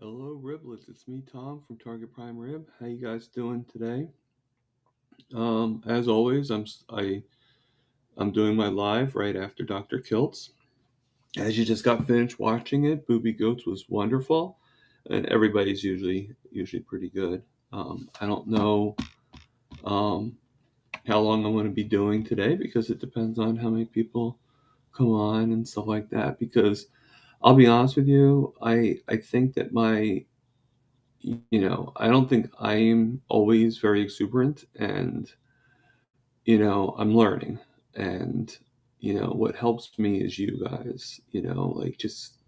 Hello, Riblets. It's me, Tom from Target Prime Rib. How you guys doing today? As always, I'm doing my live right after Dr. Kiltz. As you just got finished watching it, Booby Goats was wonderful, and everybody's usually pretty good. I don't know um, how long I'm going to be doing today because it depends on how many people come on and stuff like that. Because I'll be honest with you, I think that I don't think I am always very exuberant, and I'm learning. And what helps me is you guys, like just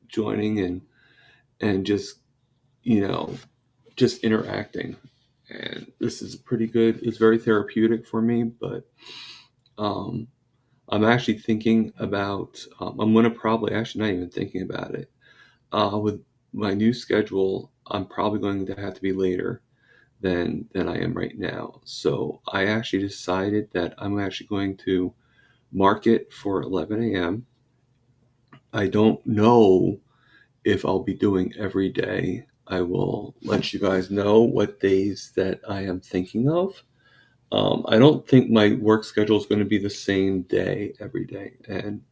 joining and just you know just interacting. And this is pretty good. It's very therapeutic for me, but um I'm actually thinking about I'm going to probably actually not even thinking about it with my new schedule. I'm probably going to have to be later than I am right now. So I actually decided that I'm actually going to mark it for 11 a.m. I don't know if I'll be doing every day. I will let you guys know what days that I am thinking of. I don't think my work schedule is going to be the same day every day, and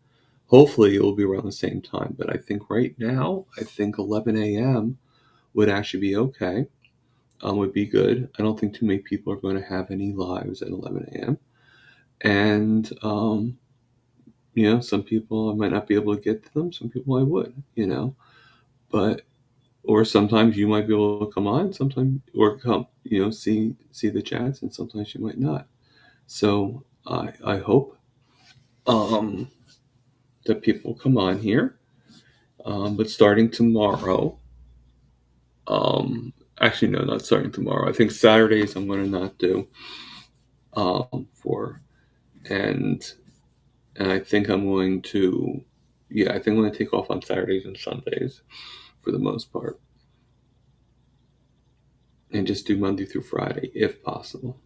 hopefully it will be around the same time. But I think right now, I think 11 a.m. would actually be okay. Would be good. I don't think too many people are going to have any lives at 11 a.m. And, some people I might not be able to get to them. Some people I would. But, or sometimes you might be able to come on, sometimes, or come, see the chats, and sometimes you might not. So I hope um, that people come on here. But starting tomorrow, actually, no, not starting tomorrow. I think Saturdays I'm going to not do for and I think I'm going to, yeah, I think I'm going to take off on Saturdays and Sundays for the most part, and just do Monday through Friday if possible.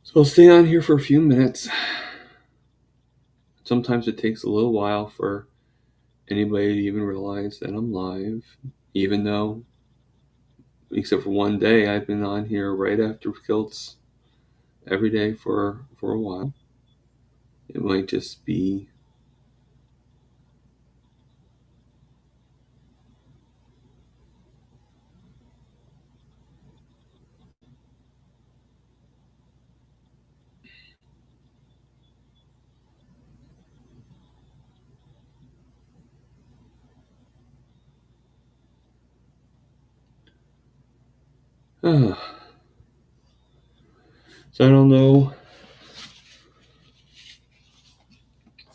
So I'll stay on here for a few minutes. Sometimes it takes a little while for anybody to even realize that I'm live, even though, except for one day, I've been on here right after Kilts every day for a while. It might just be so I don't know.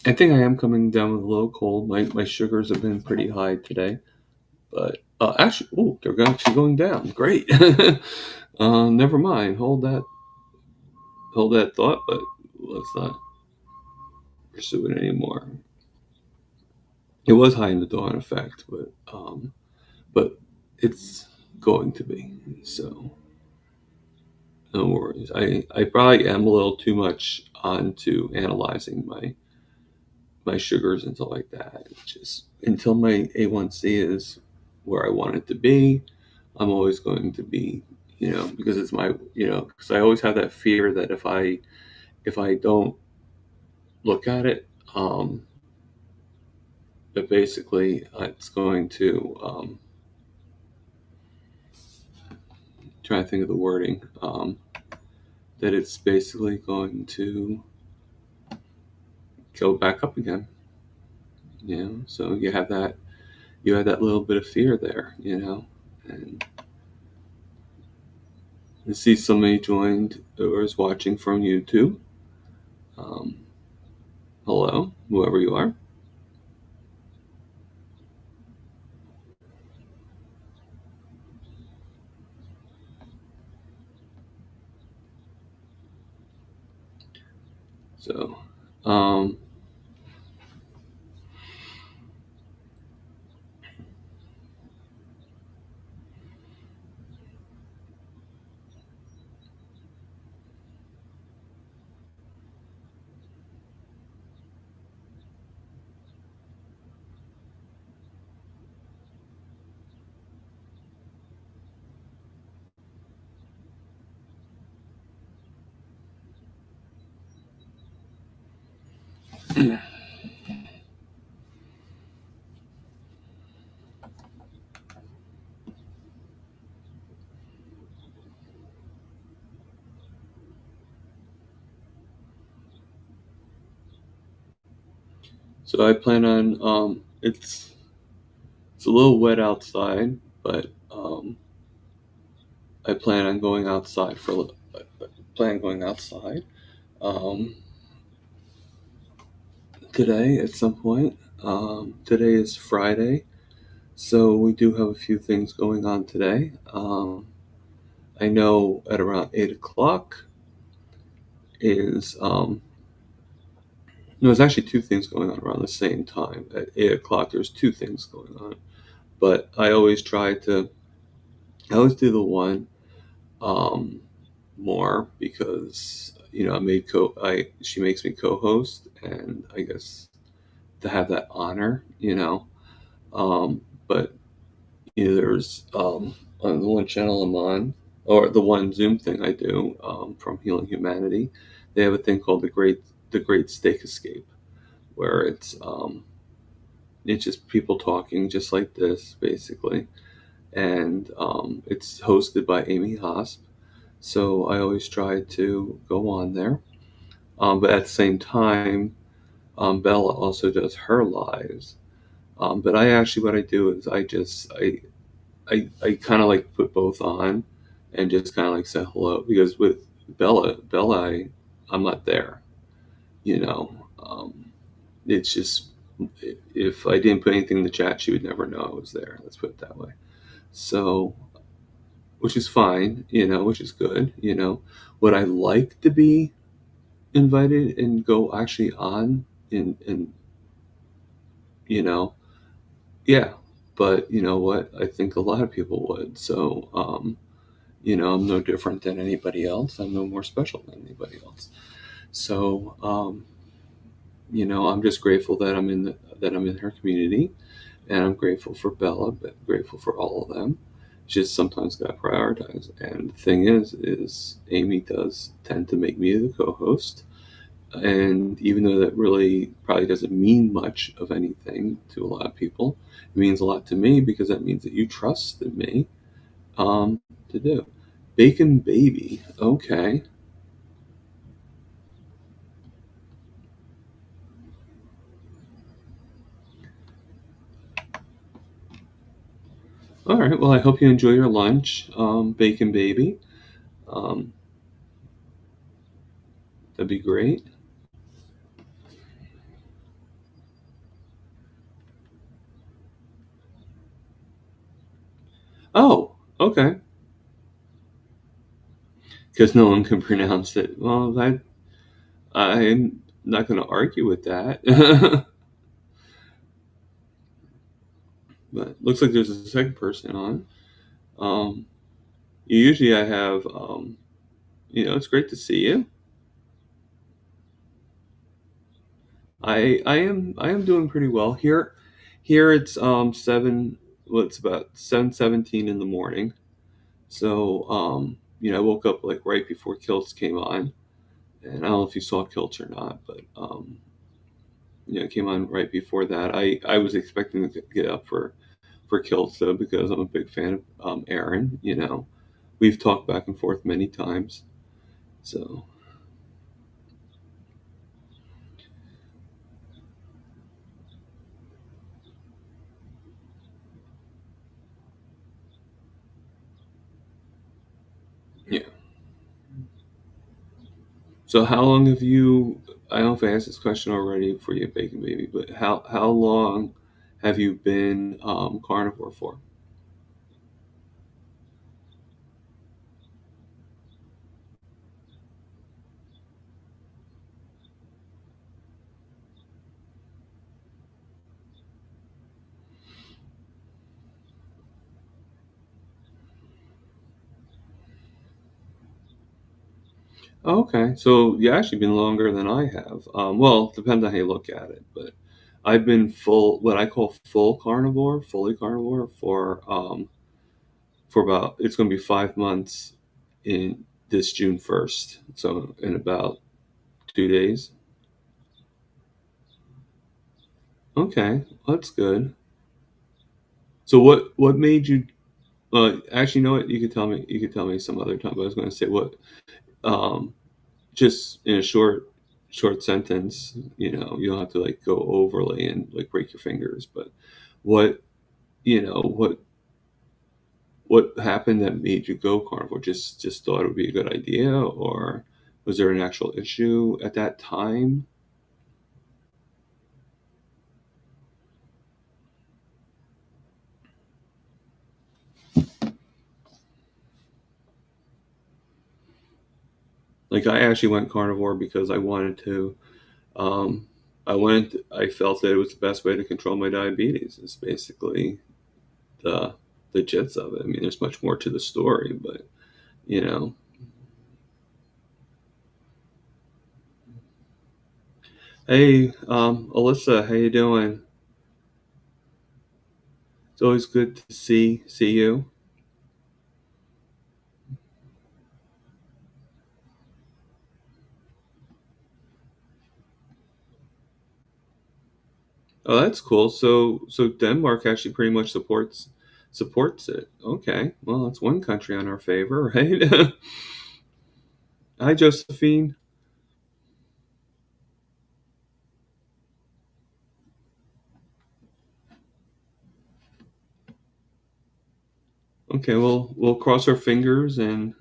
I think I am coming down with a little cold. My sugars have been pretty high today. But actually, oh, they're actually going down. Great. Never mind. Hold that thought. But let's not pursue it anymore. It was high in the dawn effect, but it's going to be. So no worries. I probably am a little too much onto analyzing my sugars and stuff like that. It's just until my A1C is where I want it to be, I'm always going to be, because it's my, because I always have that fear that if I don't look at it, that basically it's going to try to think of the wording, that it's basically going to go back up again. So you have that little bit of fear there, and I see somebody joined or is watching from YouTube. Um, Hello, whoever you are. So, um, So I plan on it's a little wet outside, but I plan on going outside for a little. I plan on going outside um, today at some point. Today is Friday, so we do have a few things going on today. I know at around 8 o'clock is no, there's actually two things going on around the same time. At 8 o'clock, there's two things going on, but I always do the one um, more because I she makes me co-host, and I guess to have that honor, but there's on the one channel I'm on, or the one Zoom thing I do from Healing Humanity. They have a thing called the Great Steak Escape, where it's just people talking just like this, basically, and it's hosted by Amy Hosp. So I always try to go on there, but at the same time, Bella also does her lives. But what I do is I kind of like put both on and just kind of like say hello, because with Bella, I'm not there, you know. It's just, if I didn't put anything in the chat, she would never know I was there. Let's put it that way. So, which is fine, which is good. Would I like to be invited and go actually on in you know yeah, but you know what, I think a lot of people would. So I'm no different than anybody else. I'm no more special than anybody else. So I'm just grateful that I'm in her community, and I'm grateful for Bella, but grateful for all of them. Just sometimes got to prioritize. And the thing is Amy does tend to make me the co-host. And even though that really probably doesn't mean much of anything to a lot of people, it means a lot to me, because that means that you trusted me to do. Bacon Baby. Okay. All right. Well, I hope you enjoy your lunch, Bacon Baby. Um, that'd be great. Oh, okay. Because no one can pronounce it. Well, I'm not going to argue with that. But looks like there's a second person on. Um, usually I have, it's great to see you. I am doing pretty well here. Here it's seven. Well, it's about 7:17 in the morning. So I woke up like right before Kilts came on, and I don't know if you saw Kilts or not, but it came on right before that. I was expecting to get up for Kilts, though, because I'm a big fan of Aaron. We've talked back and forth many times. So yeah. So how long have you? I don't know if I asked this question already for you, Bacon Baby, but how long have you been carnivore for? Okay, so you actually been longer than I have. Well, depends on how you look at it, but I've been what I call fully carnivore for about, it's going to be 5 months in this June 1st. So in about 2 days. Okay, that's good. So what made you actually, you know what? You could tell me some other time, but I was gonna say what, um, just in a short sentence, you don't have to, like, go overly and, like, break your fingers, but what what happened that made you go carnivore? Just thought it would be a good idea, or was there an actual issue at that time? Like, I actually went carnivore because I wanted to, um, I felt that it was the best way to control my diabetes, is basically the the gist of it. I mean, there's much more to the story, but, you know. Hey, Alyssa, how you doing? It's always good to see you. Oh, that's cool. So Denmark actually pretty much supports it. Okay. Well, that's one country on our favor, right? Hi, Josephine. Okay, we'll cross our fingers and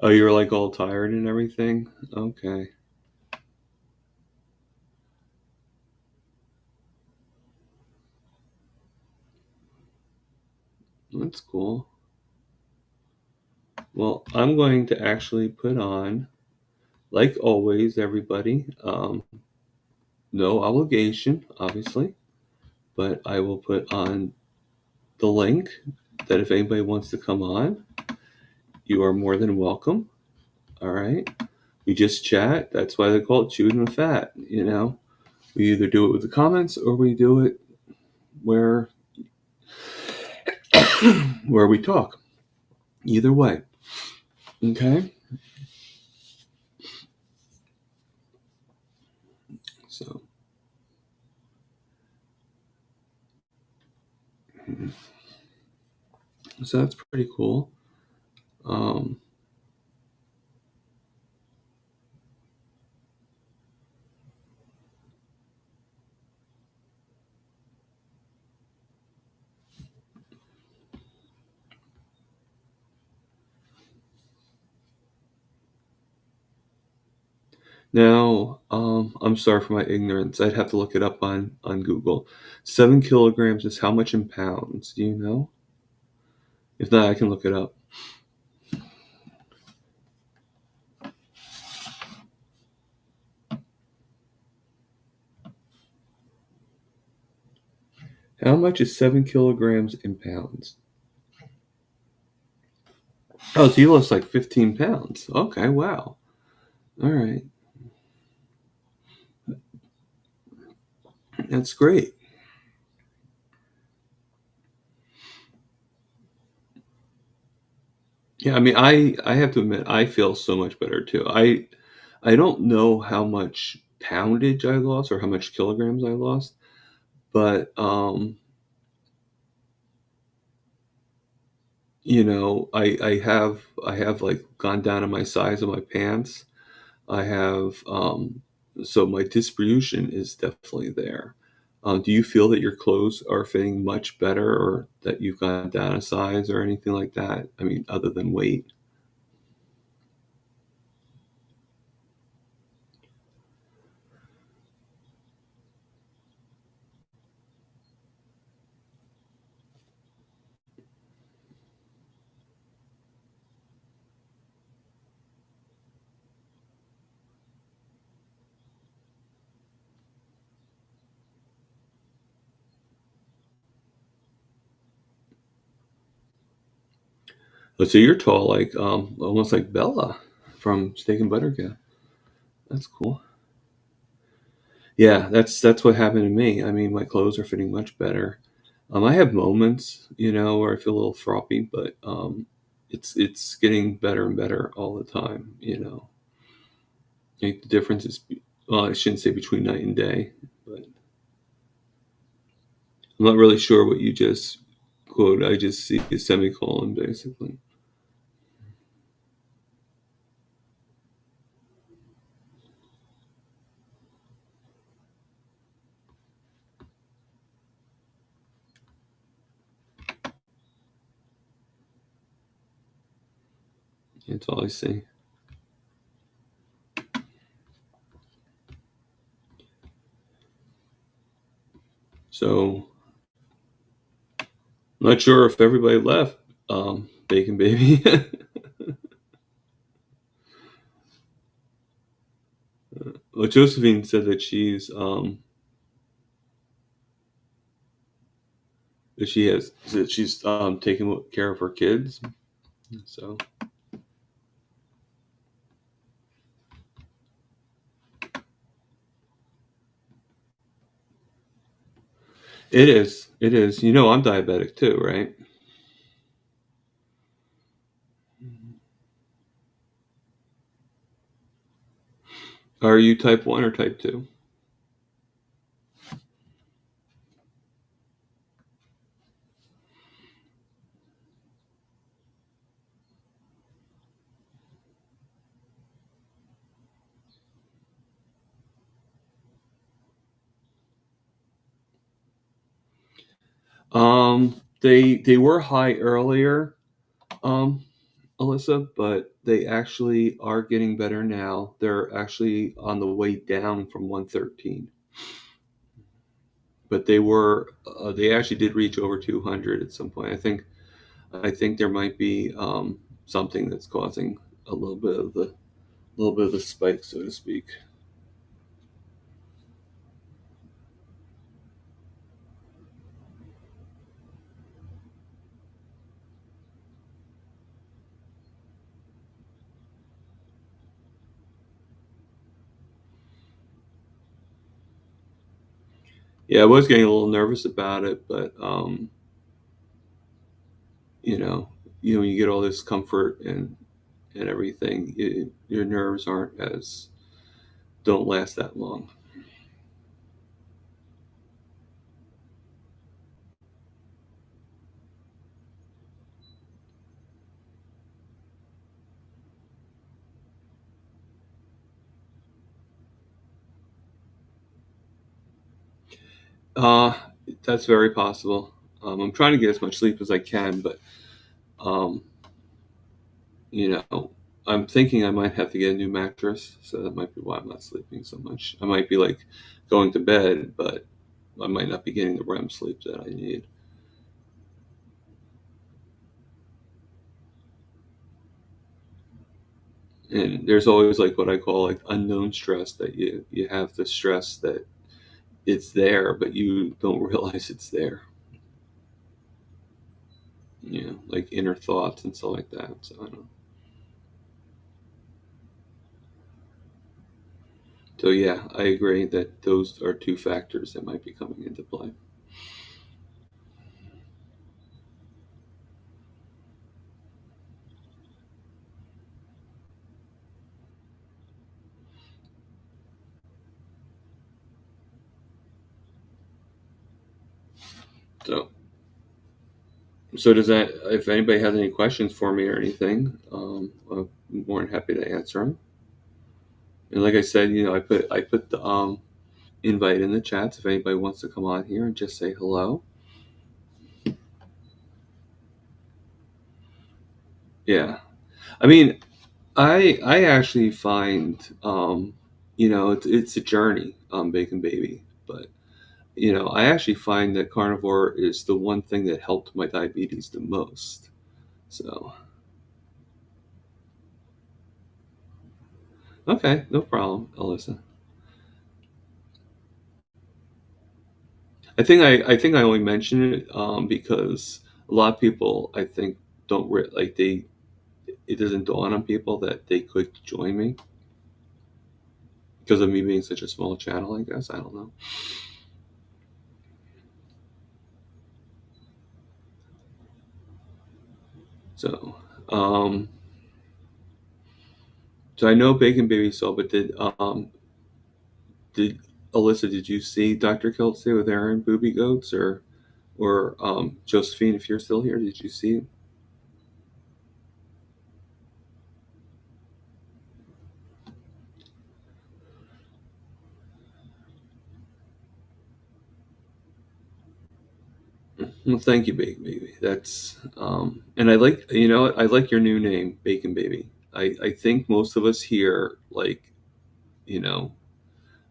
oh, you're like all tired and everything. Okay, that's cool. Well, I'm going to actually put on, like always, everybody. No obligation, obviously, but I will put on the link that if anybody wants to come on, you are more than welcome. All right. We just chat. That's why they call it chewing the fat. We either do it with the comments or we do it where where we talk. Either way. Okay. So so that's pretty cool. Um, Now, I'm sorry for my ignorance. I'd have to look it up on Google. 7 kilograms is how much in pounds? Do you know? If not, I can look it up. How much is 7 kilograms in pounds? Oh, so you lost like 15 pounds. Okay, wow. All right, that's great. Yeah, I mean, I have to admit, I feel so much better too. I don't know how much poundage I lost or how much kilograms I lost, but I have like gone down in my size of my pants. I have so my distribution is definitely there. Do you feel that your clothes are fitting much better, or that you've gone down a size or anything like that? I mean, other than weight. So you're tall, like almost like Bella from Steak and Butter Guy. That's cool. Yeah, that's what happened to me. I mean, my clothes are fitting much better. I have moments, where I feel a little frothy, but it's getting better and better all the time. I think the difference is, well, I shouldn't say between night and day, but I'm not really sure what you just quote. I just see a semicolon basically. That's all I see. So I'm not sure if everybody left. Bacon Baby. Well, Josephine said that she's taking care of her kids. So it is. It is. I'm diabetic too, right? Are you type 1 or type 2? They were high earlier, um, Alyssa, but they actually are getting better now. They're actually on the way down from 113, but they actually did reach over 200 at some point. I think there might be something that's causing a little bit of the spike, so to speak. Yeah, I was getting a little nervous about it, but you know, when you get all this comfort and everything, your nerves aren't as don't last that long. Uh, that's very possible. I'm trying to get as much sleep as I can, but um, you know, I'm thinking I might have to get a new mattress, so that might be why I'm not sleeping so much. I might be like going to bed, but I might not be getting the REM sleep that I need. And there's always like what I call like unknown stress, that you have the stress that it's there, but you don't realize it's there. Like inner thoughts and stuff like that. So I don't know. So yeah, I agree that those are two factors that might be coming into play. So so does that? If anybody has any questions for me or anything, I'm more than happy to answer them. And like I said, I put the invite in the chats if anybody wants to come on here and just say hello. Yeah, I mean, I actually find it's a journey, Bacon Baby, but I actually find that carnivore is the one thing that helped my diabetes the most. So okay, no problem, Alyssa. I think I only mention it because a lot of people, I think, don't like they it doesn't dawn on people that they could join me because of me being such a small channel. I guess I don't know. So, um, so I know Bacon Baby saw, but did Alyssa? Did you see Dr. Kelsey with Aaron Booby Goats or Josephine? If you're still here, did you see? Well, thank you, Bacon Baby. That's and I like I like your new name, Bacon Baby. I think most of us here like you know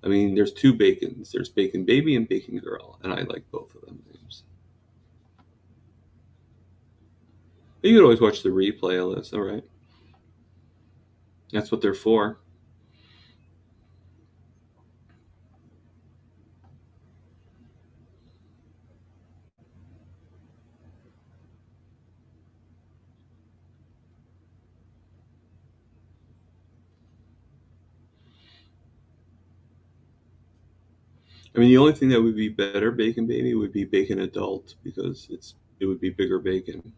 I mean there's two Bacons. There's Bacon Baby and Bacon Girl, and I like both of them names. You could always watch the replay, Alyssa. Right? That's what they're for. I mean, the only thing that would be better, Bacon Baby, would be Bacon Adult because it would be bigger bacon,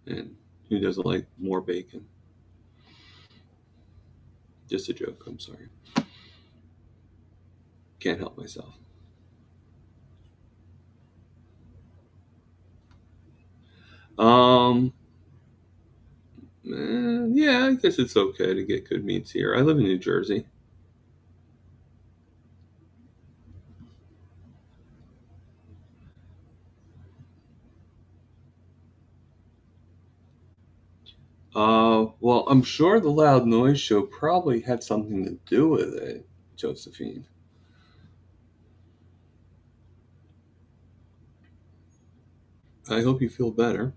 and who doesn't like more bacon? Just a joke. I'm sorry. Can't help myself. Um, yeah, I guess it's okay to get good meats here. I live in New Jersey. Well, I'm sure the Loud Noise Show probably had something to do with it, Josephine. I hope you feel better.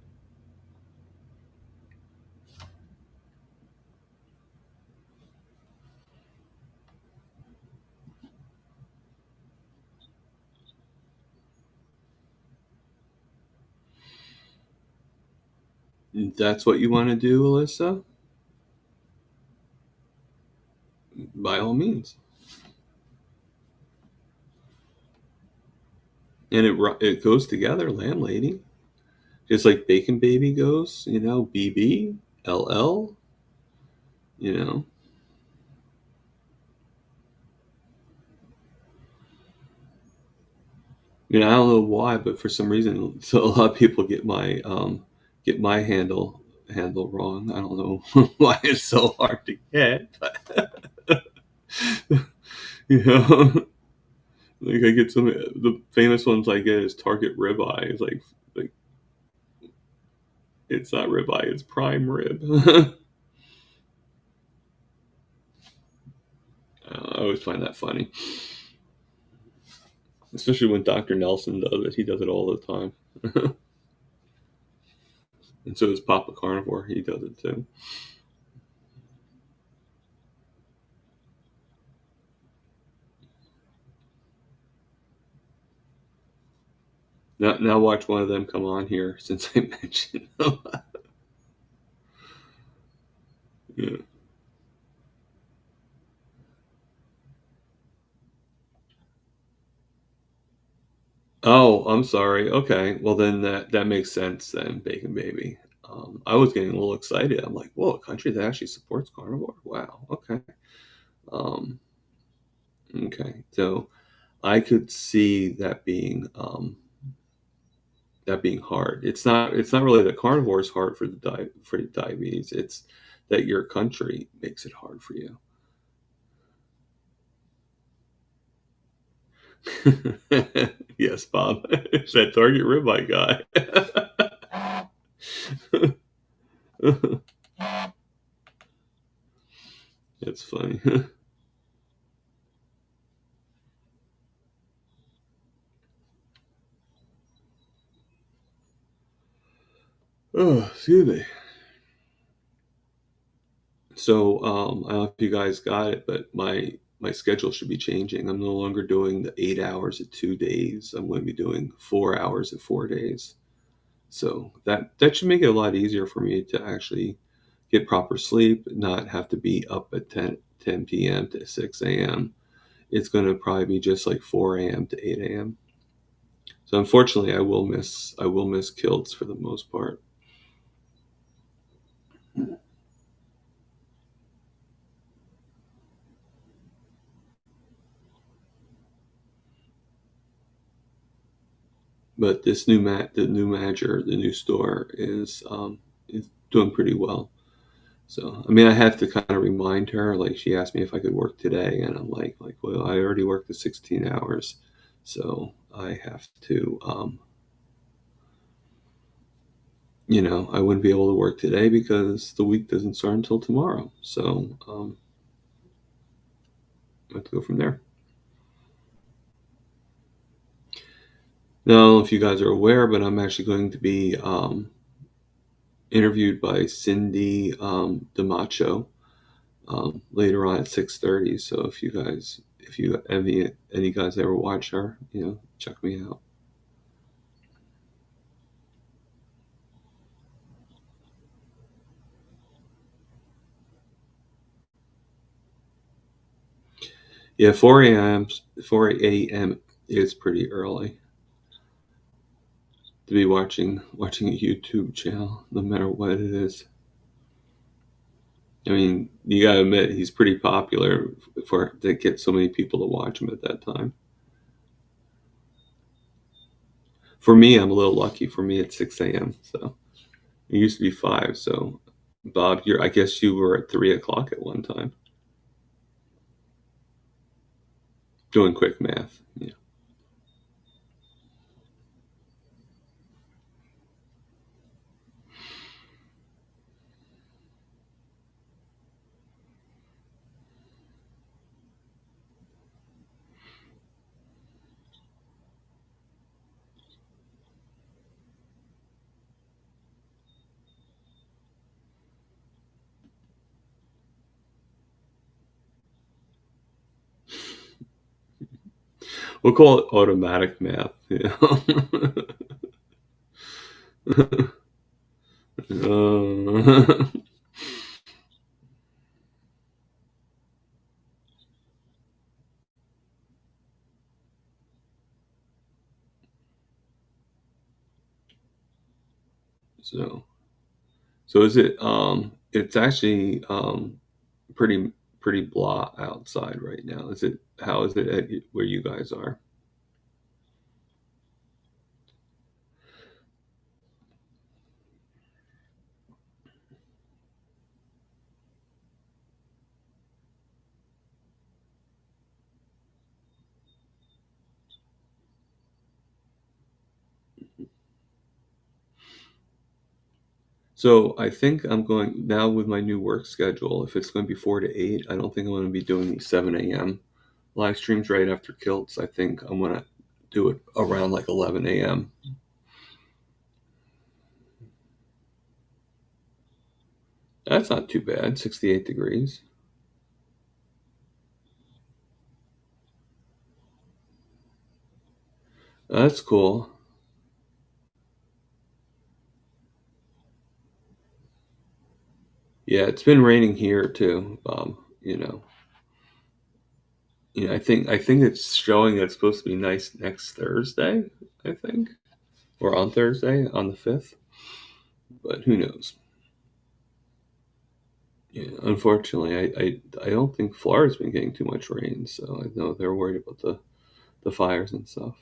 That's what you want to do, Alyssa? By all means. And it goes together, Lamb Lady. Just like Bacon Baby goes, BB, LL, you know. I don't know why, but for some reason, so a lot of people get my handle wrong. I don't know why it's so hard to get, but you know, like I get some the famous ones I get is Target ribeye. It's like it's not ribeye, it's prime rib. I always find that funny, especially when Dr. Nelson does it. He does it all the time, and so does Papa Carnivore. He does it too. Now watch one of them come on here since I mentioned them. Yeah. Oh, I'm sorry. Okay, well then that makes sense then, Bacon Baby. I was getting a little excited. I'm like, whoa, a country that actually supports carnivore. Wow. Okay. Um, okay. So I could see that being hard. It's not really that carnivore is hard for the diabetes. It's that your country makes it hard for you. Yes, Bob. It's that Target ribeye guy. It's funny. Oh, excuse me. So, I don't know if you guys got it, but my schedule should be changing. I'm no longer doing the 8 hours at 2 days. I'm going to be doing 4 hours at 4 days. So that should make it a lot easier for me to actually get proper sleep, not have to be up at 10 p.m. to 6 a.m. It's going to probably be just like 4 a.m. to 8 a.m. So unfortunately, I will miss kilts for the most part. But the new manager, the new store is doing pretty well. So I mean, I have to kind of remind her. Like she asked me if I could work today, and I'm like, well, I already worked the 16 hours, so I have to, I wouldn't be able to work today because the week doesn't start until tomorrow. So I have to go from there. Now, I don't know if you guys are aware, but I'm actually going to be interviewed by Cindy DiMaggio later on at 6:30. So if you any guys ever watch her, check me out. Yeah, 4 a.m. is pretty early to be watching a YouTube channel, no matter what it is. I mean, you gotta admit he's pretty popular for to get so many people to watch him at that time. For me, I'm a little lucky. For me, it's 6 a.m. So it used to be 5. So Bob, I guess you were at 3 o'clock at one time doing quick math. Yeah. We'll call it automatic math. Uh, so so is it it's actually pretty blah outside right now. How is it where you guys are? So I think I'm going now with my new work schedule. If it's going to be 4 to 8, I don't think I'm going to be doing these 7 a.m. live streams right after kilts. I think I'm going to do it around like 11 a.m. That's not too bad. 68 degrees. That's cool. Yeah, it's been raining here too. I think it's showing that it's supposed to be nice next Thursday. I think, or on Thursday on the 5th. But who knows? Yeah, unfortunately, I don't think Florida's been getting too much rain, so I know they're worried about the fires and stuff.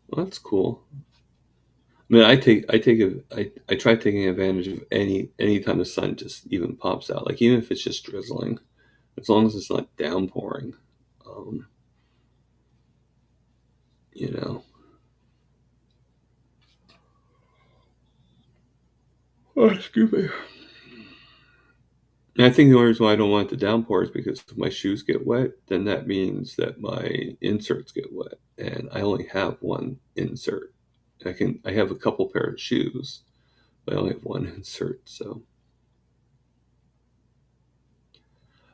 Well, that's cool. I mean, I try taking advantage of any time the sun just even pops out, like even if it's just drizzling, as long as it's not downpouring. Um, you know. Oh, excuse me. And I think the only reason why I don't want it to downpour is because if my shoes get wet, then that means that my inserts get wet, and I only have one insert. I have a couple pair of shoes, but I only have one insert. So,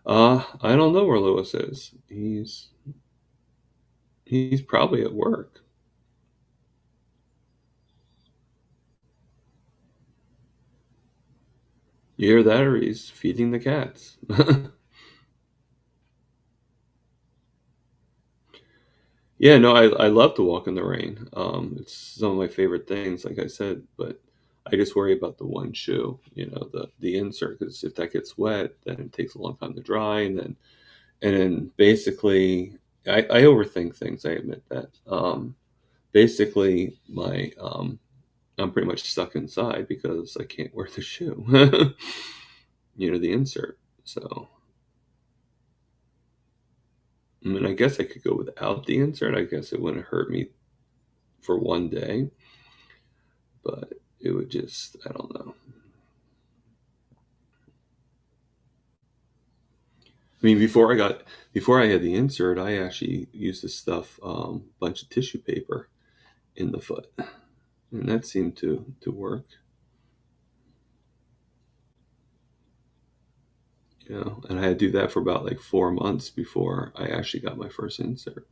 I don't know where Lewis is. He's probably at work. You hear that, or he's feeding the cats. Yeah, no, I love to walk in the rain. It's some of my favorite things, like I said, but I just worry about the one shoe, the insert, because if that gets wet, then it takes a long time to dry, and then And then basically, I overthink things. I admit that. Basically, I'm pretty much stuck inside because I can't wear the shoe. The insert. So, I mean, I guess I could go without the insert. I guess it wouldn't hurt me for one day, but it would just, I don't know. I mean, before I had the insert, I actually used to stuff bunch of tissue paper in the foot, and that seemed to work. And I had to do that for about like 4 months before I actually got my first insert.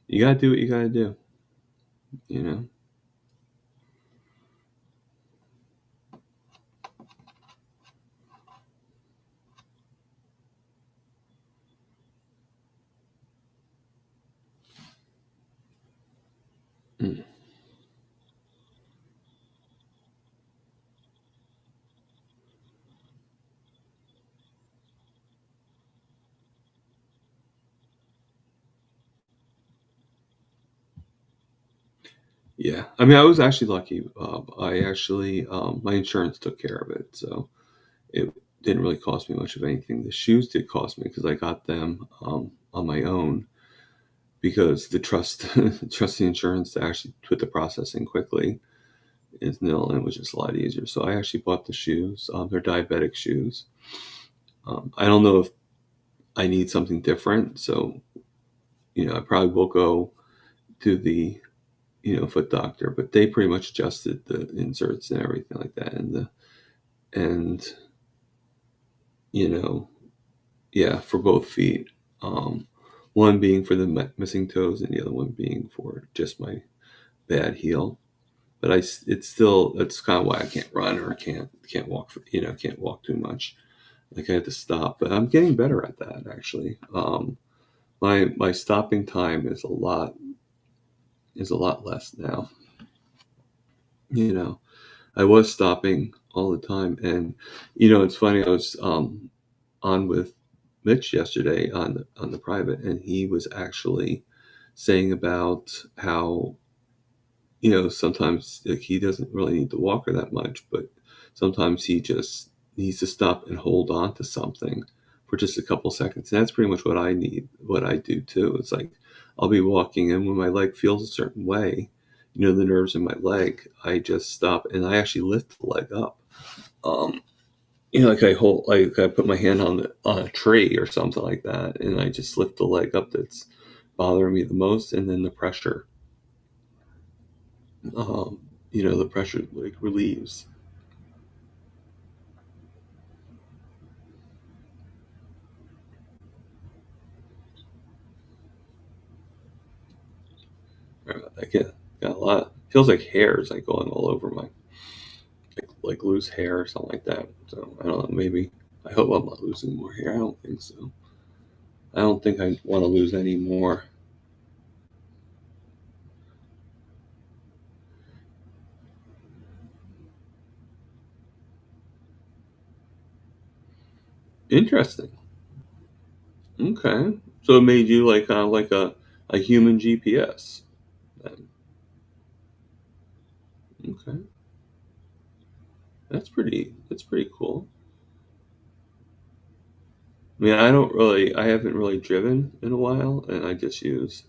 You gotta do what you gotta do, you know. Mm. Yeah, I mean, I was actually lucky. I actually my insurance took care of it, so it didn't really cost me much of anything. The shoes did cost me because I got them on my own because the trust the insurance to actually put the processing quickly is nil, and it was just a lot easier. So I actually bought the shoes. They're diabetic shoes. I don't know if I need something different, so I probably will go to the foot doctor, but they pretty much adjusted the inserts and everything like that, and you know yeah, for both feet. Um, One being for the missing toes, and the other one being for just my bad heel. But it's kind of why I can't run or can't walk. Can't walk too much. Like I had to stop, but I'm getting better at that actually. My stopping time is a lot less now. You know, I was stopping all the time, and it's funny. I was on with Mitch yesterday on the private, and he was actually saying about how sometimes like he doesn't really need the walker that much, but sometimes he just needs to stop and hold on to something for just a couple seconds. And that's pretty much what I do too. It's like I'll be walking, and when my leg feels a certain way, the nerves in my leg, I just stop and I actually lift the leg up. Um, like I put my hand on a tree or something like that, and I just lift the leg up that's bothering me the most, and then um, the pressure like relieves. I got a lot. Feels like hair is like going all over my like loose hair or something like that. So I don't know. Maybe I hope I'm not losing more hair. I don't think so. I don't think I want to lose any more. Interesting. Okay. So it made you like kind of like a human GPS. Then. Okay. That's pretty cool. I mean, I haven't really driven in a while, and I just use.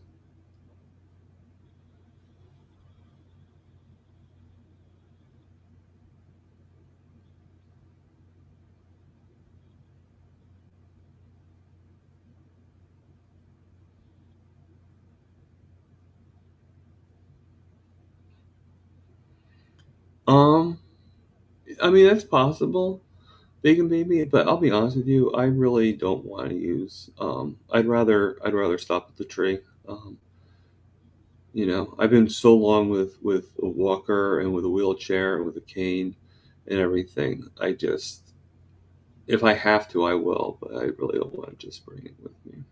Um, I mean that's possible, bacon baby. But I'll be honest with you, I really don't want to use. I'd rather stop at the tree. I've been so long with a walker and with a wheelchair and with a cane and everything. If I have to, I will, but I really don't want to just bring it with me.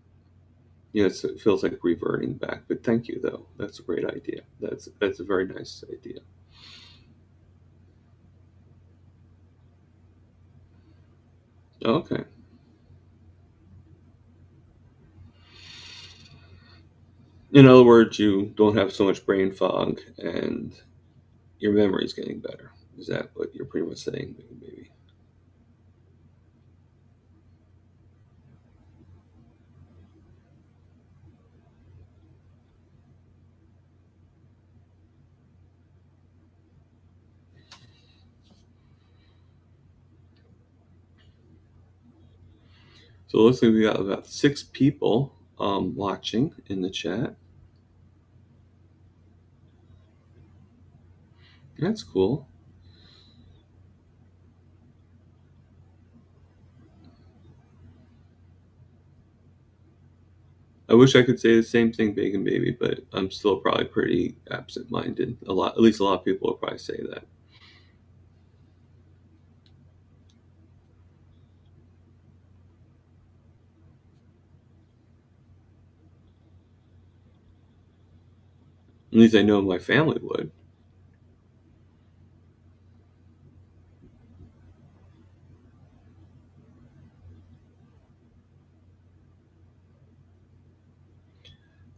It feels like reverting back. But thank you, though. That's a great idea. That's a very nice idea. Okay. In other words, you don't have so much brain fog and your memory's getting better. Is that what you're pretty much saying, maybe? So it looks like we got about 6 people watching in the chat. That's cool. I wish I could say the same thing, Bacon Baby, but I'm still probably pretty absent-minded. At least a lot of people will probably say that. At least I know my family would.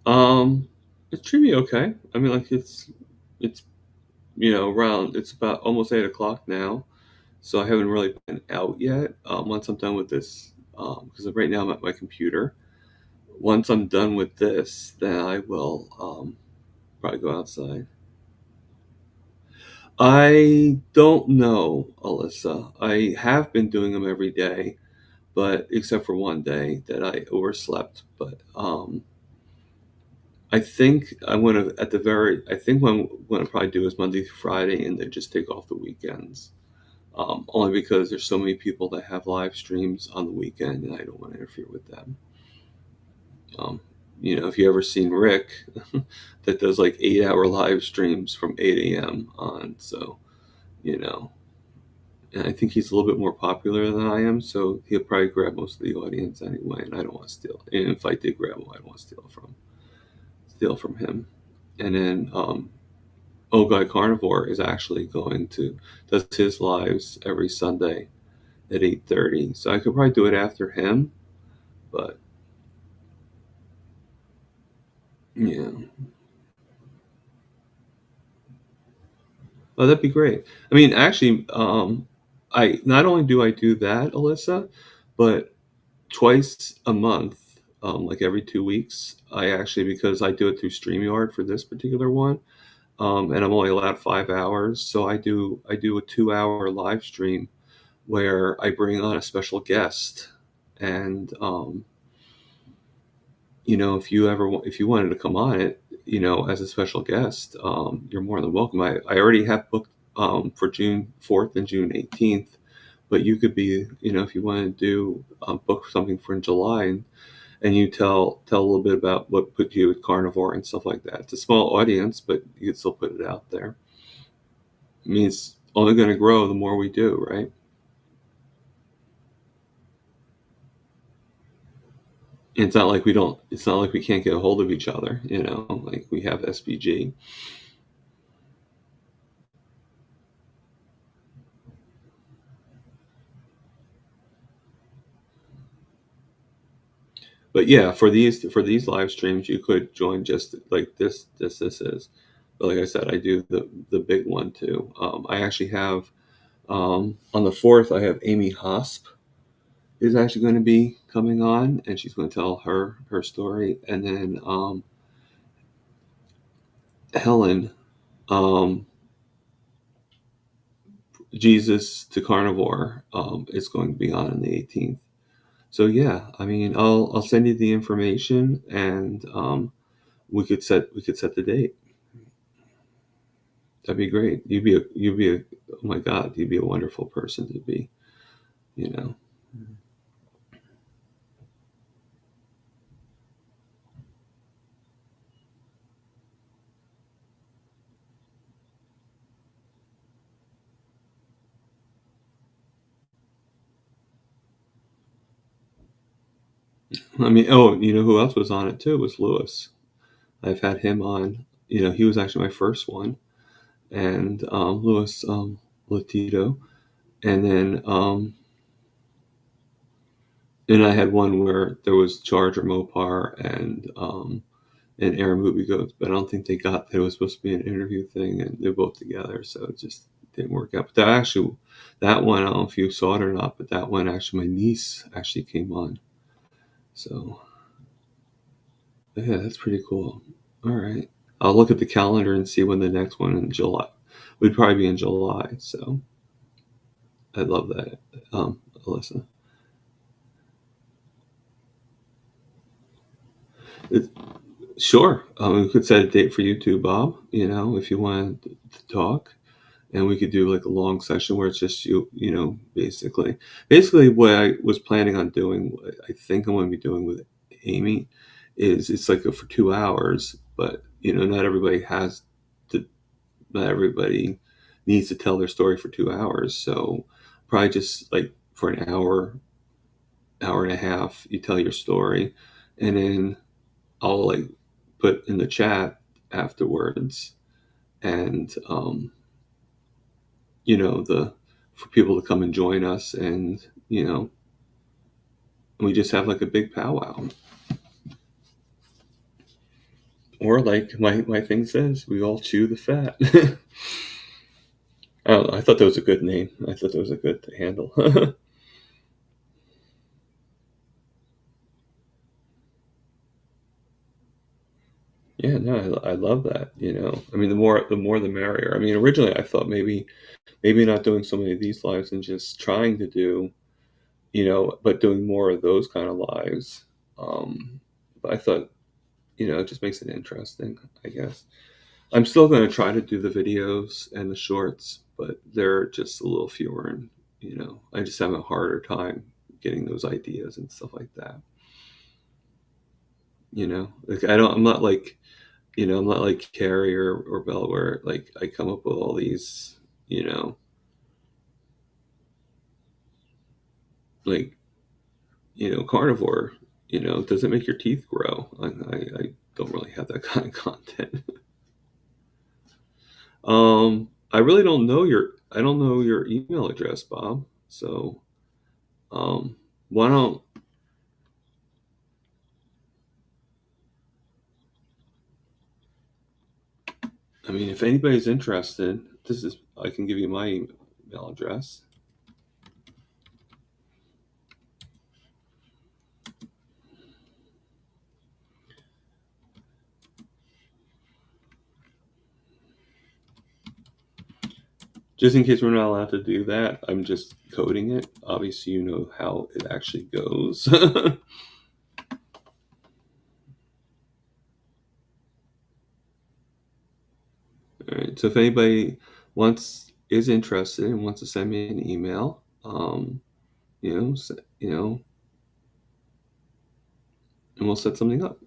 Um, it's treating me okay. I mean, like it's around. It's about almost 8 o'clock now, so I haven't really been out yet. Once I'm done with this, because right now I'm at my computer. Once I'm done with this, then I will probably go outside. I don't know, Alyssa. I have been doing them every day, but except for one day that I overslept. But I think I'm gonna at the very. I think what I'm probably do is Monday through Friday, and then just take off the weekends. Only because there's so many people that have live streams on the weekend, and I don't want to interfere with them. Um, if you ever seen Rick, that does like 8 hour live streams from 8 a.m. on, so you know, and I think he's a little bit more popular than I am, so he'll probably grab most of the audience anyway, and I don't want to steal. And if I did grab him, I don't want to steal from him. And then Oh Guy Carnivore is actually going to does his lives every Sunday at 8:30. So I could probably do it after him, but yeah. Oh, that'd be great. I mean, actually, I not only do I do that, Alyssa, but twice a month, like every 2 weeks, I actually because I do it through StreamYard for this particular one, and I'm only allowed 5 hours, so I do a 2 hour live stream where I bring on a special guest, and if you wanted to come on it, as a special guest, you're more than welcome. I already have booked for June 4th and June 18th, but you could be, if you want to do book something for in July, and you tell a little bit about what put you with carnivore and stuff like that. It's a small audience, but you can still put it out there. I mean, it's only going to grow the more we do, right? It's not like we don't. It's not like we can't get a hold of each other. Like we have SBG. But yeah, for these live streams, you could join just like this is. But like I said, I do the big one too. I actually have on the 4th, I have Amy Hosp is actually going to be coming on, and she's going to tell her story, and then Helen, um, Jesus to Carnivore, is going to be on the 18th. So yeah, I mean, I'll send you the information, and we could set the date. That'd be great. Oh my God, you'd be a wonderful person to be. You know, I mean, oh, you know who else was on it too was Lewis. I've had him on. He was actually my first one, and Louis Latito, and then And I had one where there was Charge or Mopar and Aaron Movie Goats, but I don't think they got that it was supposed to be an interview thing, and they're both together, so it just didn't work out. But that one, I don't know if you saw it or not, but that one actually, my niece actually came on. So yeah, that's pretty cool. All right, I'll look at the calendar and see when the next one in July would probably be in July. So I love that, Alyssa. It, sure, we could set a date for you too, Bob. If you wanted to talk. And we could do like a long session where it's just basically what I was planning on doing, what I think I'm going to be doing with Amy is it's like for 2 hours, but to not everybody needs to tell their story for 2 hours. So probably just like for an hour and a half, you tell your story, and then I'll like put in the chat afterwards, and the for people to come and join us, and we just have like a big powwow, or like my thing says, we all chew the fat. I don't know, I thought that was a good name. I thought that was a good handle. Yeah, no, I love that. I mean, the more the merrier. I mean, originally I thought maybe not doing so many of these lives and just trying to do, but doing more of those kind of lives. But I thought, it just makes it interesting, I guess. I'm still going to try to do the videos and the shorts, but they're just a little fewer, and I just have a harder time getting those ideas and stuff like that. Like I'm not like Carrie or Bella, where like I come up with all these, you know, like carnivore. Does it make your teeth grow? I don't really have that kind of content. I don't know your email address, Bob. So um, why don't I mean, if anybody's interested, I can give you my email address. Just in case we're not allowed to do that, I'm just coding it. Obviously, you know how it actually goes. All right. So if anybody is interested and wants to send me an email, you know, s- you know, and we'll set something up.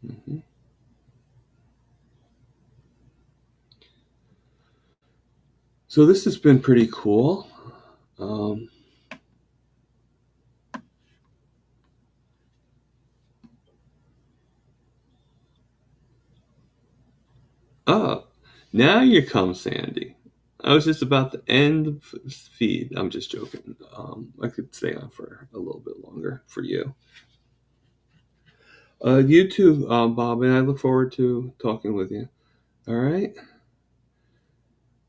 hmm So this has been pretty cool. Um, oh, now you come, Sandy. I was just about to end the feed. I'm just joking. I could stay on for a little bit longer for you. You too, Bob, and I look forward to talking with you. All right.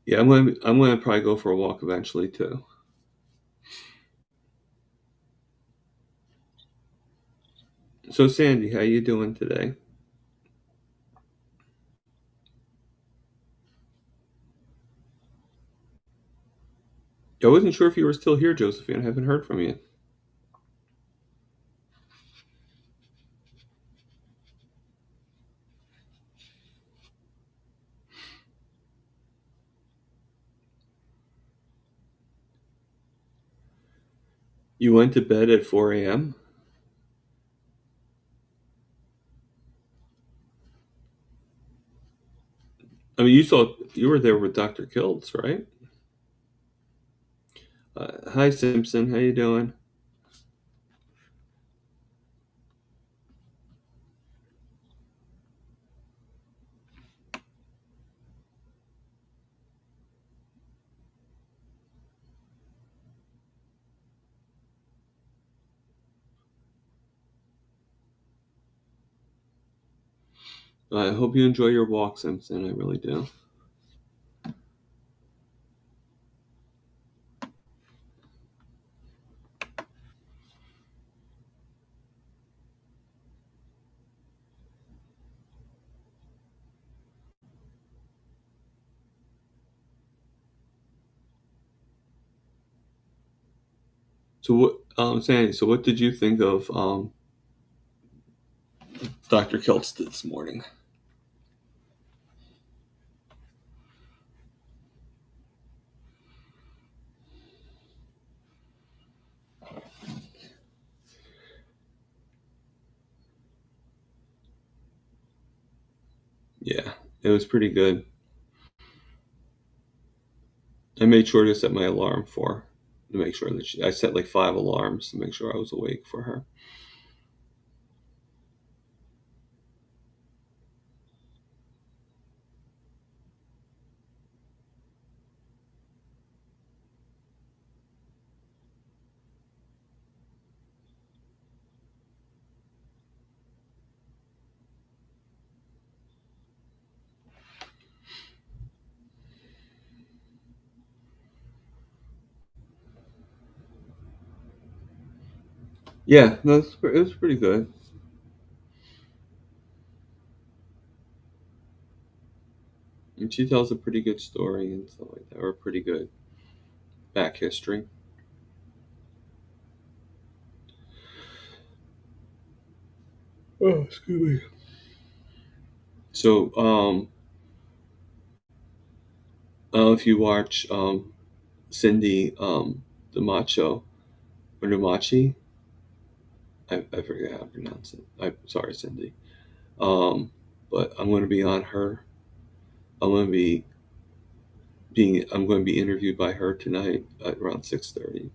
Yeah, I'm gonna probably go for a walk eventually too. So Sandy, how you doing today? I wasn't sure if you were still here, Josephine. I haven't heard from you. You went to bed at 4 a.m. I mean, you were there with Dr. Kiltz, right? Hi Simpson, how you doing? I hope you enjoy your walk, Simpson. I really do. So what, Sandy? So what did you think of Dr. Keltz this morning? Yeah, it was pretty good. I made sure to set my alarm for to make sure that I set like 5 alarms to make sure I was awake for her. Yeah, no, it was pretty good. And she tells a pretty good story and stuff like that, or a pretty good back history. Oh, excuse me. So, I don't know if you watch Cindy the Macho or Numachi. I forget how to pronounce it. I'm sorry, Cindy. Um, but I'm going to be on her. I'm going to be I'm going to be interviewed by her tonight at around 6:30.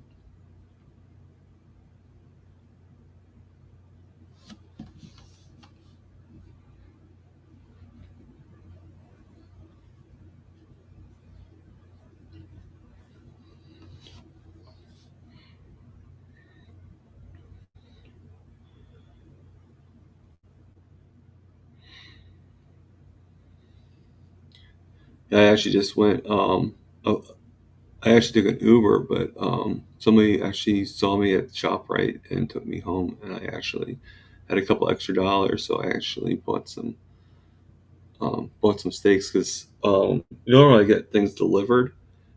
I actually just went. Oh, I actually took an Uber, but somebody actually saw me at ShopRite and took me home, and I actually had a couple extra dollars, so I actually bought some steaks because normally I get things delivered,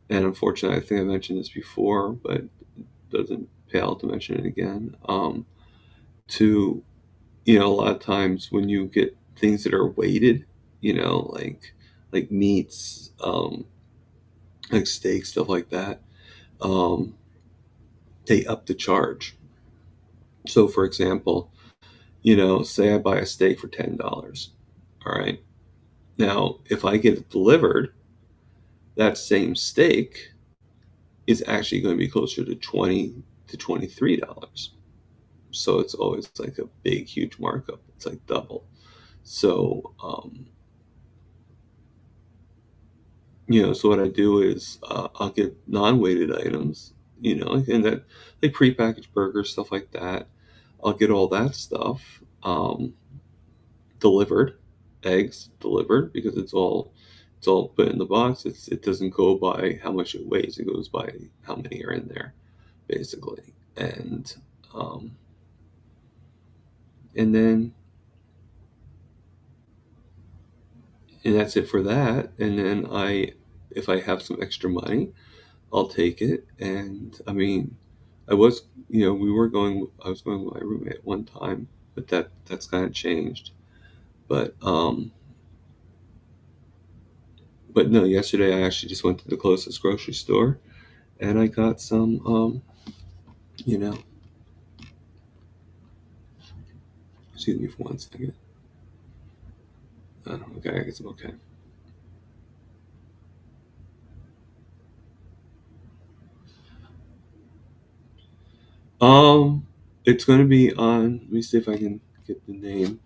and unfortunately, I think I mentioned this before, but it doesn't pay out to mention it again. To a lot of times when you get things that are weighted, like meats, like steak, stuff like that, um, they up the charge. So, for example, say I buy a steak for $10. All right. Now, if I get it delivered, that same steak is actually going to be closer to $20 to $23. So it's always like a big, huge markup. It's like double. So, so what I do is I'll get non-weighted items, and that like prepackaged burgers, stuff like that. I'll get all that stuff delivered, eggs delivered because it's all put in the box. It doesn't go by how much it weighs. It goes by how many are in there, basically. Um, and then that's it for that. And then if I have some extra money, I'll take it. And I mean, I was, I was going with my roommate at one time, but that's kind of changed. But but no, yesterday I actually just went to the closest grocery store and I got some, you know, excuse me for 1 second. Okay, I guess I'm okay. Um, it's going to be on. Let me see if I can get the name.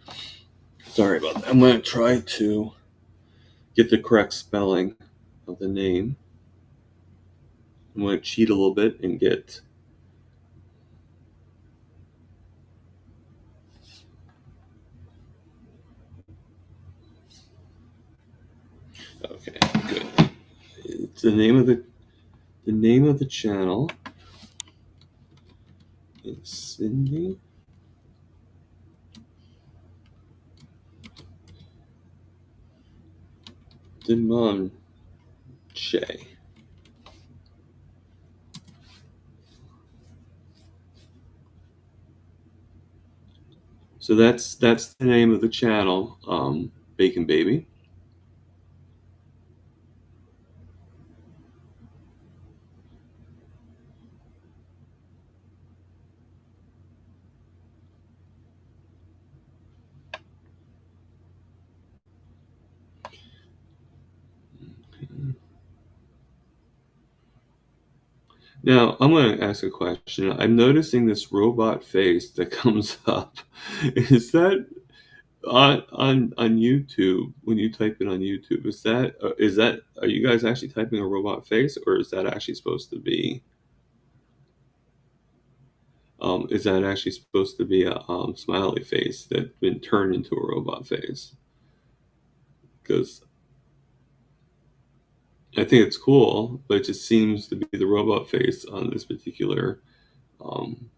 Sorry about that. I'm going to try to get the correct spelling of the name. I'm going to cheat a little bit and get. the name of the channel is Cindy Demonche. So that's the name of the channel, Bacon Baby. Now, I'm going to ask a question. I'm noticing this robot face that comes up. Is that on YouTube when you type it on YouTube? Is that are you guys actually typing a robot face, or is that actually supposed to be a smiley face that's been turned into a robot face? Because I think it's cool, but it just seems to be the robot face on this particular um,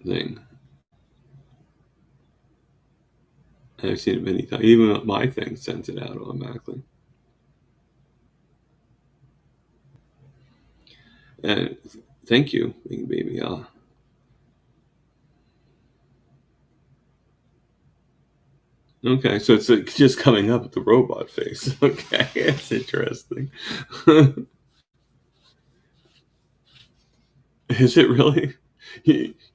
thing. And I've seen it many times. Even my thing sends it out automatically. And thank you, baby. Okay, so it's just coming up with the robot face. Okay, that's interesting. Is it really?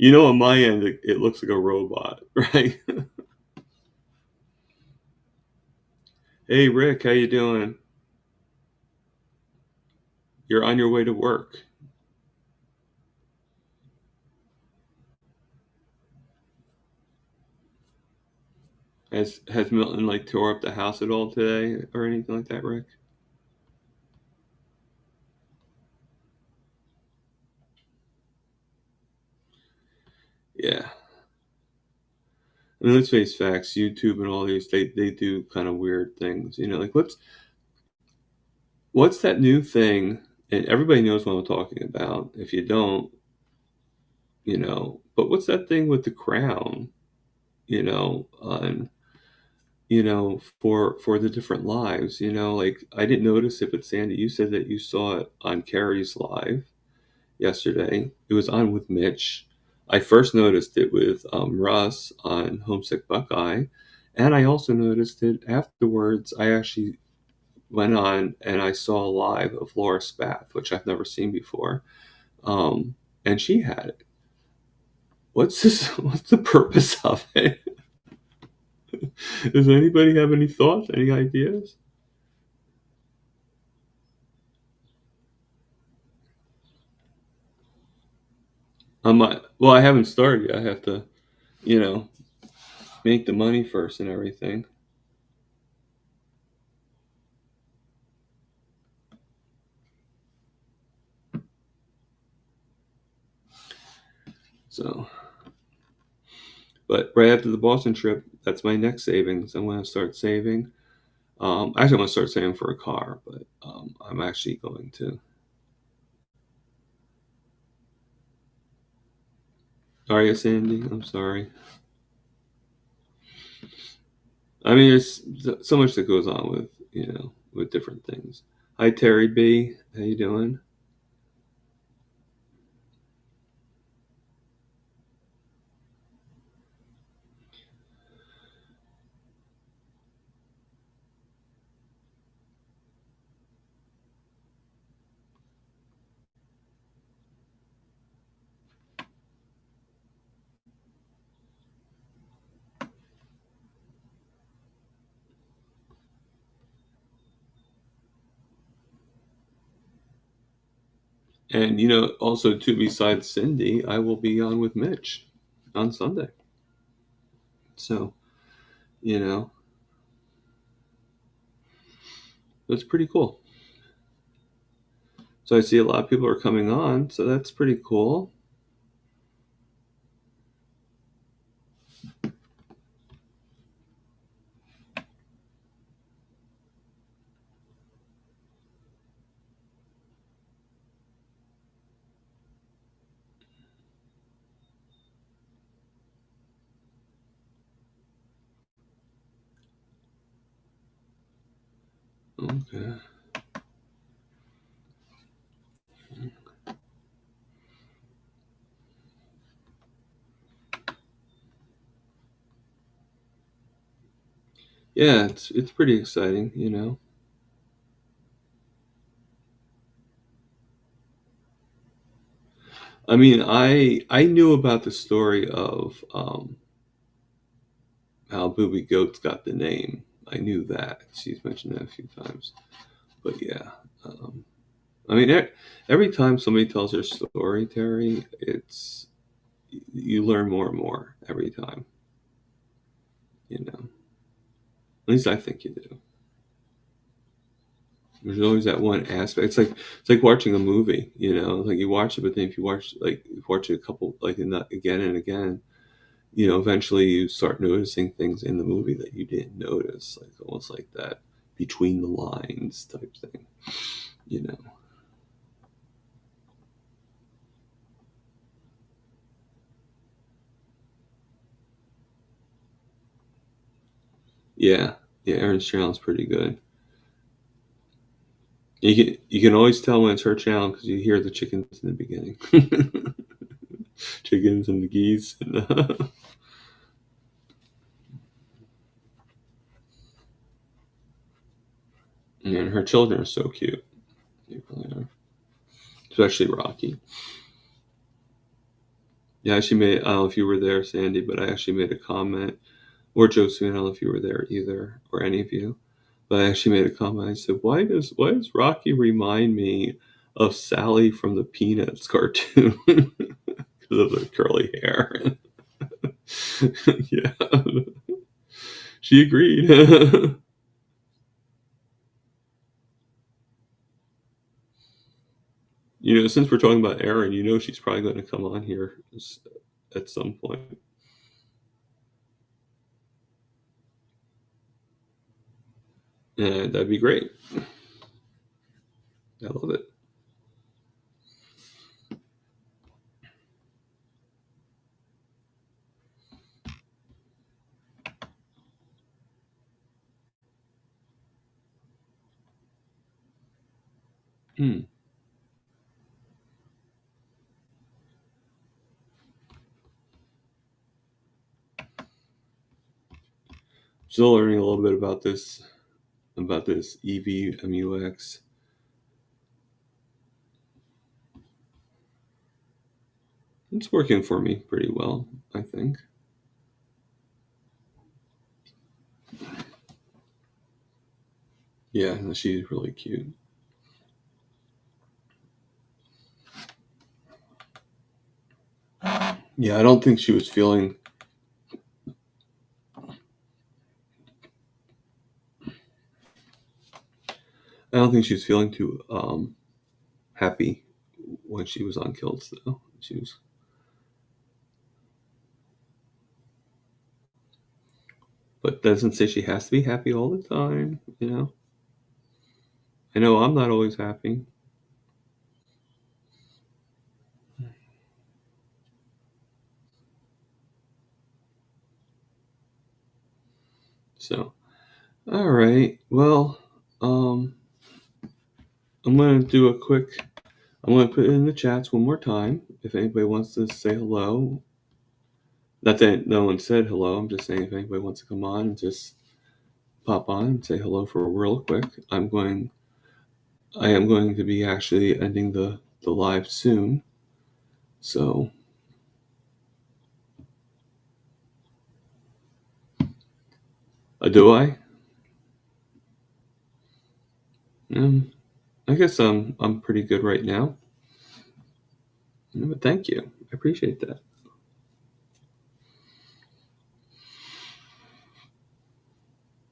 On my end, it looks like a robot, right? Hey, Rick, how you doing? You're on your way to work. Has Milton like tore up the house at all today or anything like that, Rick? Yeah. I mean, let's face facts. YouTube and all these, they do kind of weird things. Like what's that new thing? And everybody knows what I'm talking about. If you don't, but what's that thing with the crown? On for the different lives. Like I didn't notice it, but Sandy, you said that you saw it on Carrie's live yesterday. It was on with Mitch. I first noticed it with Russ on Homesick Buckeye, and I also noticed it afterwards. I actually went on and I saw a live of Laura Spath, which I've never seen before, and she had it. What's this? What's the purpose of it? Does anybody have any thoughts? Any ideas? Well, I haven't started yet. I have to, you know, make the money first and everything. So, but right after the Boston trip, that's my next savings. I'm going to start saving. Actually, I'm going to start saving for a car, but I'm actually going to. Are you, Sandy? I'm sorry. I mean, there's so much that goes on with with different things. Hi, Terry B. How you doing? And also too, besides Cindy, I will be on with Mitch on Sunday. So you know, that's pretty cool. So I see a lot of people are coming on, so that's pretty cool. Okay. Yeah, it's pretty exciting, you know? I mean, I knew about the story of, how Booby Goats got the name. I knew that. She's mentioned that a few times. But yeah, um, I mean, every time somebody tells their story, Terry, you learn more and more every time, you know? At least I think you do. There's always that one aspect. It's like watching a movie, you know. Like you watch it, but then if you watch it a couple again and again, you know, eventually you start noticing things in the movie that you didn't notice, like almost like that between the lines type thing, you know. Yeah, yeah. Aaron's channel's pretty good. You can always tell when it's her channel because you hear the chickens in the beginning, chickens and the geese, and her children are so cute. They really are, especially Rocky. Yeah, I actually made. I don't know if you were there, Sandy, but I actually made a comment, or Josephine. I don't know if you were there either, or any of you. But I actually made a comment. I said, "Why does Rocky remind me of Sally from the Peanuts cartoon because of the curly hair?" Yeah, she agreed. You know, since we're talking about Erin, you know she's probably going to come on here at some point. And that'd be great. I love it. Hmm. Still learning a little bit about this EVMUX. It's working for me pretty well, I think. Yeah, no, she's really cute. Yeah, I don't think she was feeling. I don't think she was feeling too happy when she was on Kilts, though. She was, but that doesn't say she has to be happy all the time. You know, I know I'm not always happy. So, all right. Well, um, I'm gonna do a quick. I'm gonna put it in the chats one more time if anybody wants to say hello. Not that no one said hello. I'm just saying if anybody wants to come on and just pop on and say hello for real quick. I am going to be actually ending the live soon. So, do I? Um, I guess I'm pretty good right now. But thank you. I appreciate that.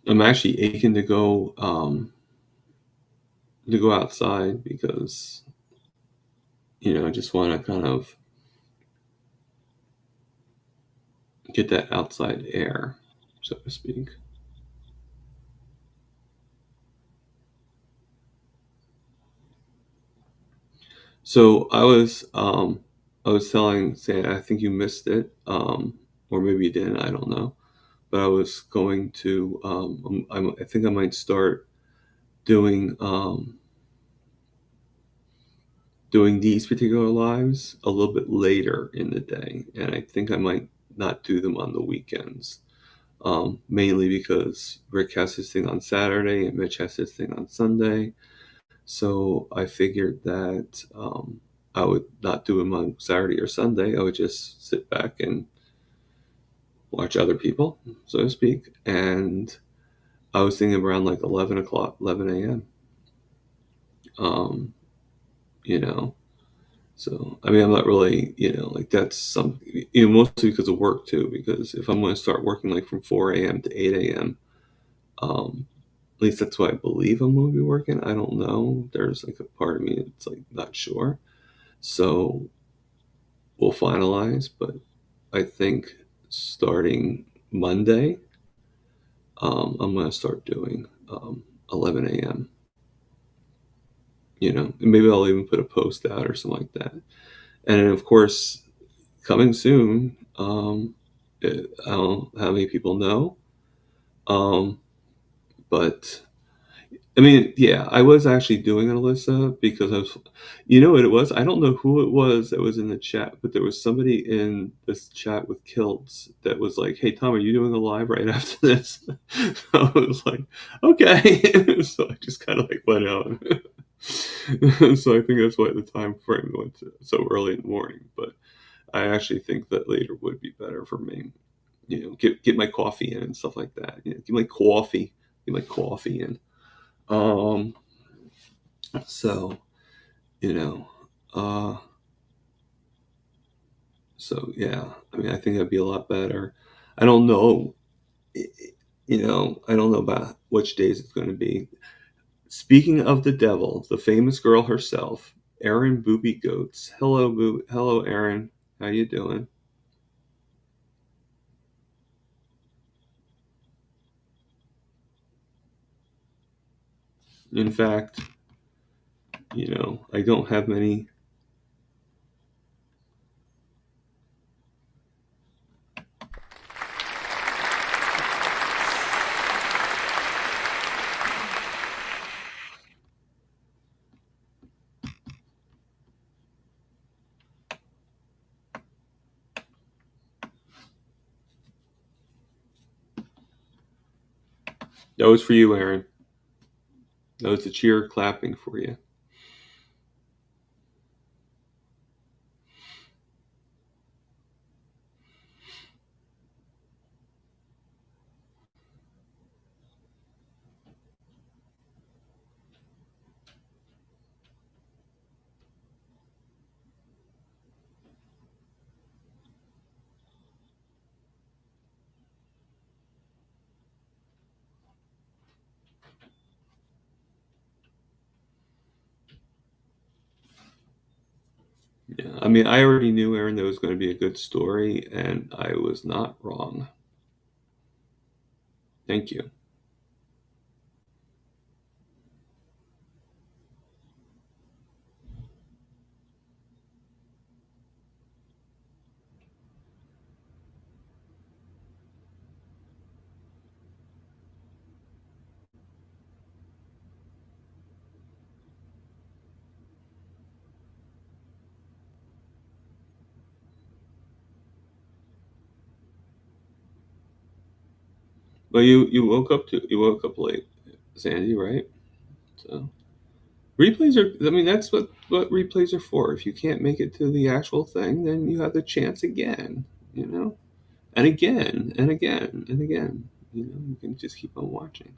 I'm actually aching to go outside because I just want to kind of get that outside air, so to speak. So I was telling Sam, I think you missed it, or maybe you didn't. I don't know. But I was going to. I think I might start. doing doing these particular lives a little bit later in the day, and I think I might not do them on the weekends. Mainly because Rick has his thing on Saturday and Mitch has his thing on Sunday. So I figured that I would not do them on Saturday or Sunday. I would just sit back and watch other people, so to speak. And I was thinking around like 11 o'clock, 11 a.m. Um, you know, so I mean, I'm not really, like that's something, mostly because of work too. Because if I'm going to start working like from 4 a.m. to 8 a.m., um, at least that's what I believe I'm going to be working. I don't know. There's like a part of me that's like not sure. So we'll finalize, but I think starting Monday, I'm going to start doing 11 a.m. And maybe I'll even put a post out or something like that. And then, of course, coming soon, I don't know how many people know, um, but I mean, yeah, I was actually doing it, Alyssa, because I was, what it was? I don't know who it was that was in the chat, but there was somebody in this chat with Kilts that was like, "Hey, Tom, are you doing a live right after this?" I was like, "Okay." So I just kind of like went out. So I think that's why the time frame went so early in the morning. But I actually think that later would be better for me. Get my coffee in and stuff like that. Get my coffee in. Um, so, you know, uh, so yeah, I mean, I think that'd be a lot better. I don't know, I don't know about which days it's going to be. Speaking of the devil, the famous girl herself, Erin Booby Goats. Hello, Erin. How you doing? In fact, I don't have many. That was for you, Erin. That was the cheer clapping for you. Yeah, I mean, I already knew, Erin, that was going to be a good story, and I was not wrong. Thank you. Well, you woke up late, Sandy, right? So replays are. I mean, that's what replays are for. If you can't make it to the actual thing, then you have the chance again. You know, and again and again and again. You can just keep on watching,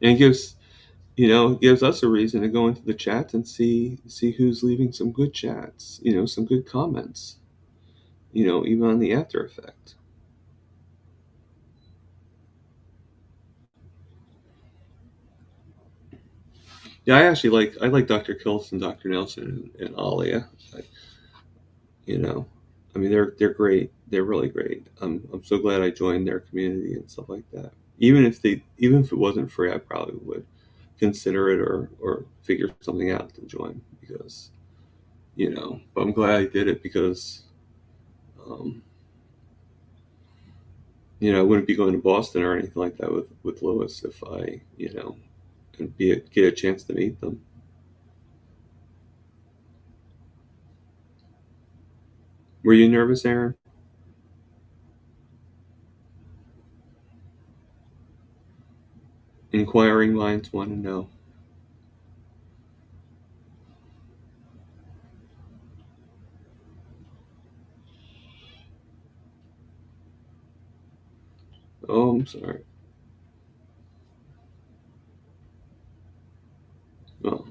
and it gives us a reason to go into the chats and see who's leaving some good chats. Some good comments. Even on the after effect. Yeah, I like Dr. Kilson, Dr. Nelson, and Alia. You know, I mean they're great. They're really great. I'm so glad I joined their community and stuff like that. Even if it wasn't free, I probably would consider it or figure something out to join because But I'm glad I did it because um, I wouldn't be going to Boston or anything like that with Lewis if I, could get a chance to meet them. Were you nervous, Aaron? Inquiring minds want to know. Oh, I'm sorry. Oh,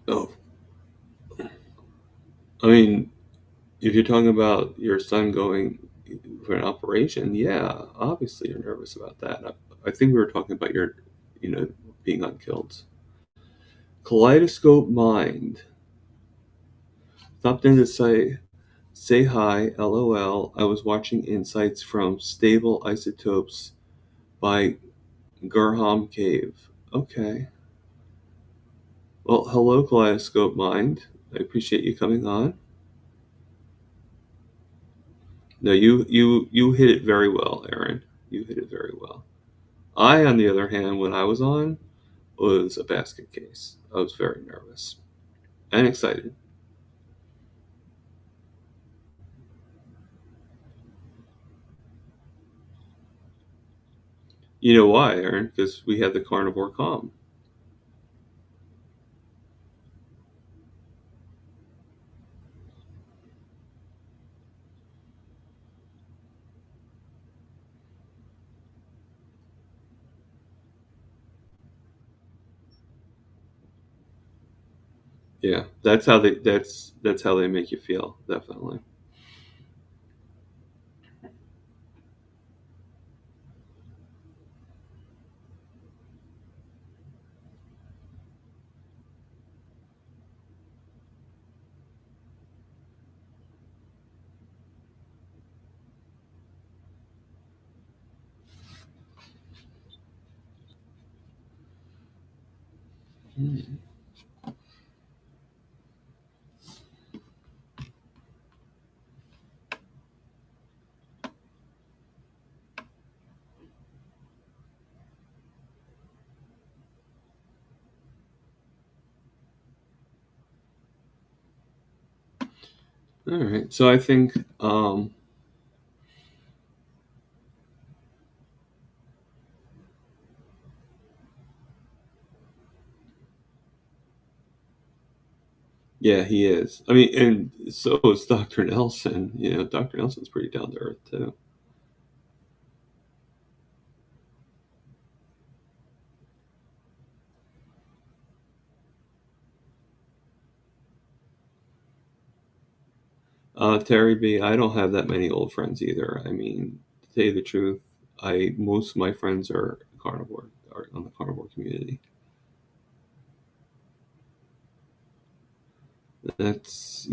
oh. I mean, if you're talking about your son going for an operation, yeah, obviously you're nervous about that. I think we were talking about your, you know, being on kilts. Kaleidoscope Mind. Stopped in to say hi, lol. I was watching insights from Stable Isotopes by Gurham Cave. Okay. Well, hello, Kaleidoscope Mind. I appreciate you coming on. No, you hit it very well, Aaron. You hit it very well. I, on the other hand, when I was on, was a basket case. I was very nervous and excited. You know why, Aaron? Because we had the carnivore calm. Yeah, that's how they make you feel. Definitely. Mm. All right. So I think, yeah, he is. I mean, and so is Dr. Nelson. Dr. Nelson's pretty down to earth too. Terry B, I don't have that many old friends either. I mean, to tell you the truth, I most of my friends are on the carnivore community. That's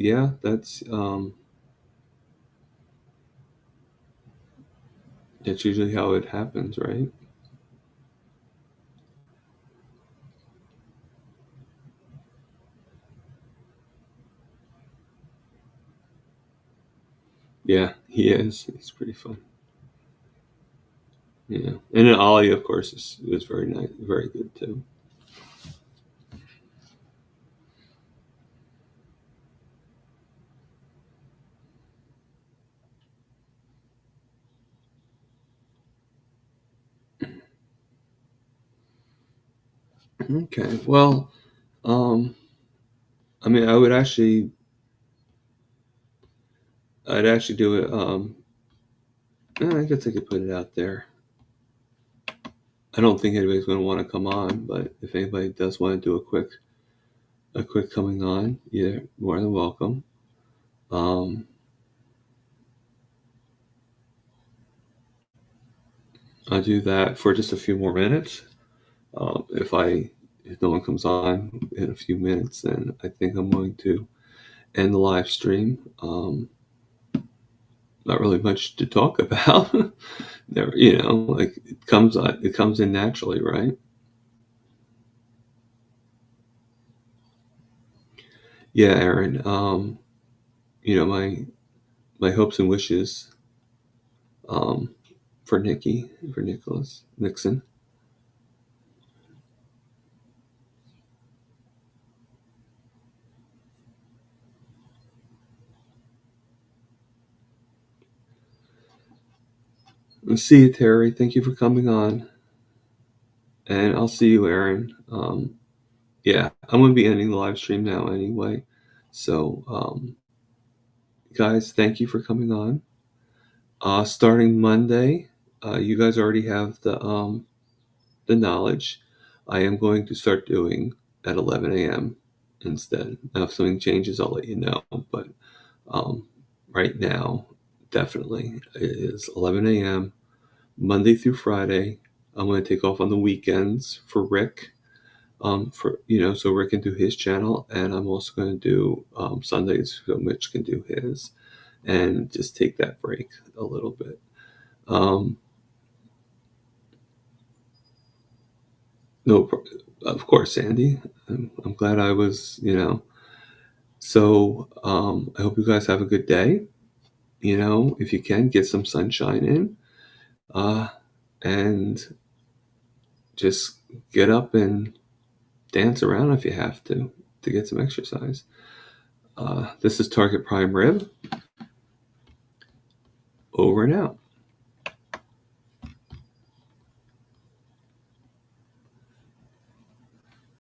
usually how it happens, right? Yeah, he is. He's pretty fun. Yeah, and then Ollie, of course, is very nice, very good too. Okay, well, um, I mean, I'd actually do it. I guess I could put it out there. I don't think anybody's going to want to come on, but if anybody does want to do a quick coming on, you're more than welcome. Um, I'll do that for just a few more minutes. If no one comes on in a few minutes, then I think I'm going to end the live stream. not really much to talk about. Never, like it comes in naturally, right? Yeah, Aaron. My hopes and wishes um, for Nikki, for Nicholas Nixon. See you, Terry. Thank you for coming on, and I'll see you, Aaron. Yeah, I'm gonna be ending the live stream now anyway. So, guys, thank you for coming on. Starting Monday, you guys already have the knowledge. I am going to start doing at 11 a.m. instead. Now, if something changes, I'll let you know. But um, right now, definitely, it is 11 a.m. Monday through Friday. I'm going to take off on the weekends for Rick. So Rick can do his channel, and I'm also going to do Sundays so Mitch can do his, and just take that break a little bit. Um, no, of course, Sandy. I'm glad I was, So I hope you guys have a good day. If you can, get some sunshine in, uh, and just get up and dance around if you have to get some exercise. This is Target Prime Rib. Over and out.